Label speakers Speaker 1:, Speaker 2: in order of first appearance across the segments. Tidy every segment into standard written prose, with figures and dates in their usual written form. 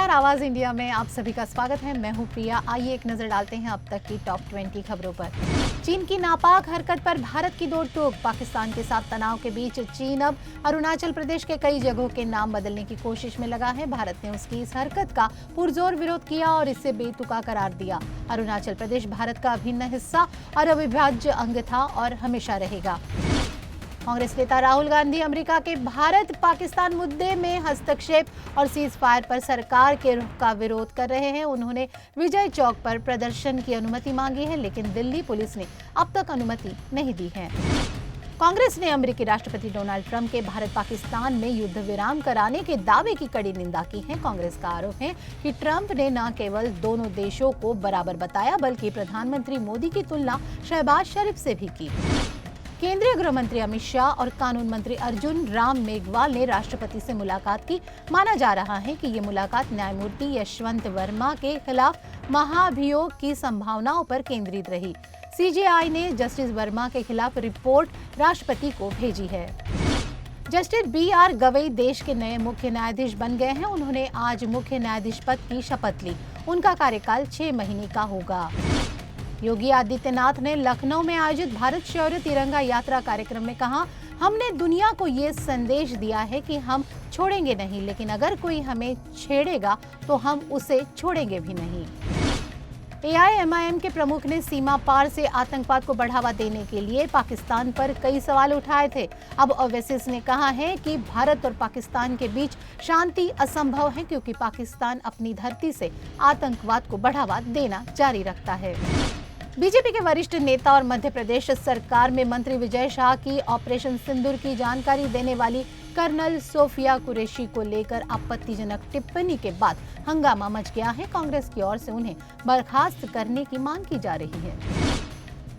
Speaker 1: नमस्कार, आवाज इंडिया में आप सभी का स्वागत है। मैं हूं प्रिया। आइए एक नजर डालते हैं अब तक की टॉप 20 खबरों पर। चीन की नापाक हरकत पर भारत की दो टोक। पाकिस्तान के साथ तनाव के बीच चीन अब अरुणाचल प्रदेश के कई जगहों के नाम बदलने की कोशिश में लगा है। भारत ने उसकी इस हरकत का पुरजोर विरोध किया और इसे बेतुका करार दिया। अरुणाचल प्रदेश भारत का अभिन्न हिस्सा और अविभाज्य अंग था और हमेशा रहेगा। कांग्रेस नेता राहुल गांधी अमेरिका के भारत पाकिस्तान मुद्दे में हस्तक्षेप और सीज फायर पर सरकार के रुख का विरोध कर रहे हैं। उन्होंने विजय चौक पर प्रदर्शन की अनुमति मांगी है, लेकिन दिल्ली पुलिस ने अब तक अनुमति नहीं दी है। कांग्रेस ने अमेरिकी राष्ट्रपति डोनाल्ड ट्रंप के भारत पाकिस्तान में युद्ध विराम कराने के दावे की कड़ी निंदा की है। कांग्रेस का आरोप है कि ट्रंप ने न केवल दोनों देशों को बराबर बताया, बल्कि प्रधानमंत्री मोदी की तुलना शहबाज शरीफ से भी की। केंद्रीय गृह मंत्री अमित शाह और कानून मंत्री अर्जुन राम मेघवाल ने राष्ट्रपति से मुलाकात की। माना जा रहा है कि ये मुलाकात न्यायमूर्ति यशवंत वर्मा के खिलाफ महाभियोग की संभावनाओं पर केंद्रित रही। सीजेआई ने जस्टिस वर्मा के खिलाफ रिपोर्ट राष्ट्रपति को भेजी है। जस्टिस BR गवई देश के नए मुख्य न्यायाधीश बन गए हैं। उन्होंने आज मुख्य न्यायाधीश पद की शपथ ली। उनका कार्यकाल 6 महीने का होगा। योगी आदित्यनाथ ने लखनऊ में आयोजित भारत शौर्य तिरंगा यात्रा कार्यक्रम में कहा, हमने दुनिया को ये संदेश दिया है कि हम छोड़ेंगे नहीं, लेकिन अगर कोई हमें छेड़ेगा तो हम उसे छोड़ेंगे भी नहीं। AIMIM के प्रमुख ने सीमा पार से आतंकवाद को बढ़ावा देने के लिए पाकिस्तान पर कई सवाल उठाए थे। अब ओवैसी ने कहा है कि भारत और पाकिस्तान के बीच शांति असंभव है, क्योंकि पाकिस्तान अपनी धरती से आतंकवाद को बढ़ावा देना जारी रखता है। बीजेपी के वरिष्ठ नेता और मध्य प्रदेश सरकार में मंत्री विजय शाह की ऑपरेशन सिंदूर की जानकारी देने वाली कर्नल सोफिया कुरैशी को लेकर आपत्तिजनक टिप्पणी के बाद हंगामा मच गया है। कांग्रेस की ओर से उन्हें बर्खास्त करने की मांग की जा रही है।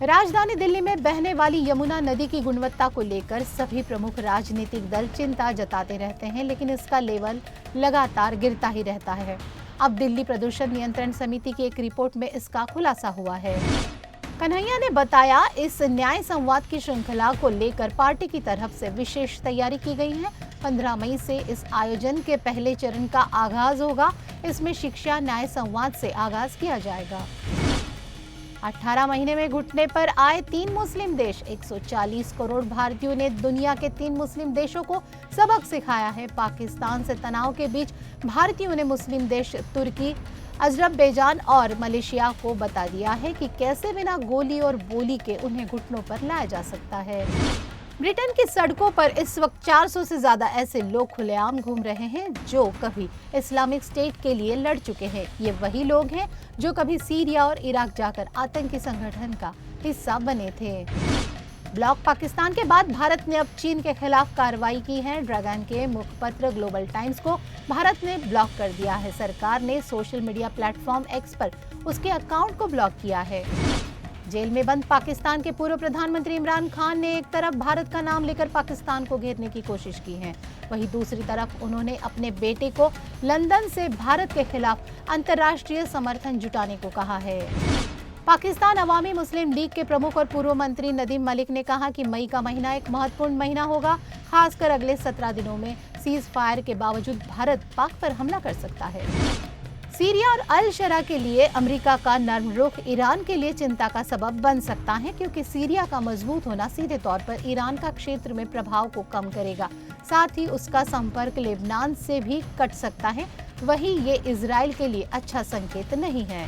Speaker 1: राजधानी दिल्ली में बहने वाली यमुना नदी की गुणवत्ता को लेकर सभी प्रमुख राजनीतिक दल चिंता जताते रहते हैं, लेकिन इसका लेवल लगातार गिरता ही रहता है। अब दिल्ली प्रदूषण नियंत्रण समिति की एक रिपोर्ट में इसका खुलासा हुआ है। कन्हैया ने बताया, इस न्याय संवाद की श्रृंखला को लेकर पार्टी की तरफ से विशेष तैयारी की गई है। 15 मई से इस आयोजन के पहले चरण का आगाज होगा। इसमें शिक्षा न्याय संवाद से आगाज किया जाएगा। 18 महीने में घुटने पर आए 3 मुस्लिम देश। 140 करोड़ भारतीयों ने दुनिया के 3 मुस्लिम देशों को सबक सिखाया है। पाकिस्तान से तनाव के बीच भारतीयों ने मुस्लिम देश तुर्की, अजरबैजान और मलेशिया को बता दिया है कि कैसे बिना गोली और बोली के उन्हें घुटनों पर लाया जा सकता है। ब्रिटेन की सड़कों पर इस वक्त 400 से ज्यादा ऐसे लोग खुलेआम घूम रहे हैं जो कभी इस्लामिक स्टेट के लिए लड़ चुके हैं। ये वही लोग हैं जो कभी सीरिया और इराक जाकर आतंकी संगठन का हिस्सा बने थे। ब्लॉक पाकिस्तान के बाद भारत ने अब चीन के खिलाफ कार्रवाई की है। ड्रैगन के मुखपत्र ग्लोबल टाइम्स को भारत ने ब्लॉक कर दिया है। सरकार ने सोशल मीडिया प्लेटफॉर्म X पर उसके अकाउंट को ब्लॉक किया है। जेल में बंद पाकिस्तान के पूर्व प्रधानमंत्री इमरान खान ने एक तरफ भारत का नाम लेकर पाकिस्तान को घेरने की कोशिश की है, वहीं दूसरी तरफ उन्होंने अपने बेटे को लंदन से भारत के खिलाफ अंतर्राष्ट्रीय समर्थन जुटाने को कहा है। पाकिस्तान अवामी मुस्लिम लीग के प्रमुख और पूर्व मंत्री नदीम मलिक ने कहा कि मई का महीना एक महत्वपूर्ण महीना होगा। खासकर अगले 17 दिनों में सीज फायर के बावजूद भारत पाक पर हमला कर सकता है। सीरिया और अल शरा के लिए अमेरिका का नर्म रुख ईरान के लिए चिंता का सबब बन सकता है, क्योंकि सीरिया का मजबूत होना सीधे तौर पर ईरान का क्षेत्र में प्रभाव को कम करेगा। साथ ही उसका संपर्क लेबनान से भी कट सकता है। वहीं ये इजराइल के लिए अच्छा संकेत नहीं है।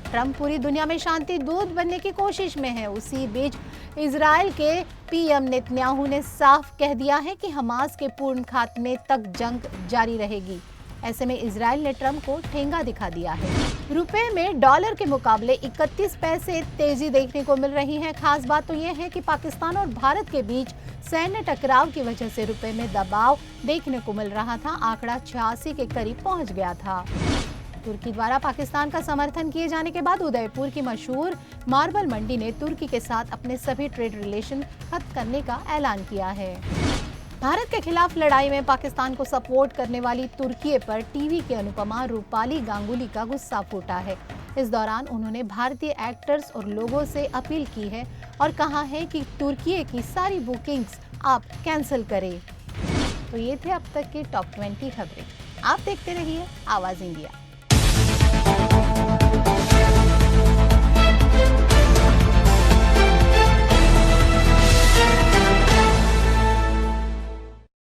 Speaker 1: ट्रंप पूरी दुनिया में शांति दूत बनने की कोशिश में है। उसी बीच इजराइल के PM नेतन्याहू ने साफ कह दिया है कि हमास के पूर्ण खात्मे तक जंग जारी रहेगी। ऐसे में इजराइल ने ट्रंप को ठेंगा दिखा दिया है। रुपए में डॉलर के मुकाबले 31 पैसे तेजी देखने को मिल रही है। खास बात तो यह है कि पाकिस्तान और भारत के बीच सैन्य टकराव की वजह से रुपए में दबाव देखने को मिल रहा था। आंकड़ा 86 के करीब पहुंच गया था। तुर्की द्वारा पाकिस्तान का समर्थन किए जाने के बाद उदयपुर की मशहूर मार्बल मंडी ने तुर्की के साथ अपने सभी ट्रेड रिलेशन खत्म करने का ऐलान किया है। भारत के खिलाफ लड़ाई में पाकिस्तान को सपोर्ट करने वाली तुर्की पर टीवी की अनुपमा रूपाली गांगुली का गुस्सा फूटा है। इस दौरान उन्होंने भारतीय एक्टर्स और लोगों से अपील की है और कहा है कि तुर्की की सारी बुकिंग्स आप कैंसिल करें। तो ये थे अब तक के टॉप 20 खबरें। आप देखते रहिए आवाज इंडिया।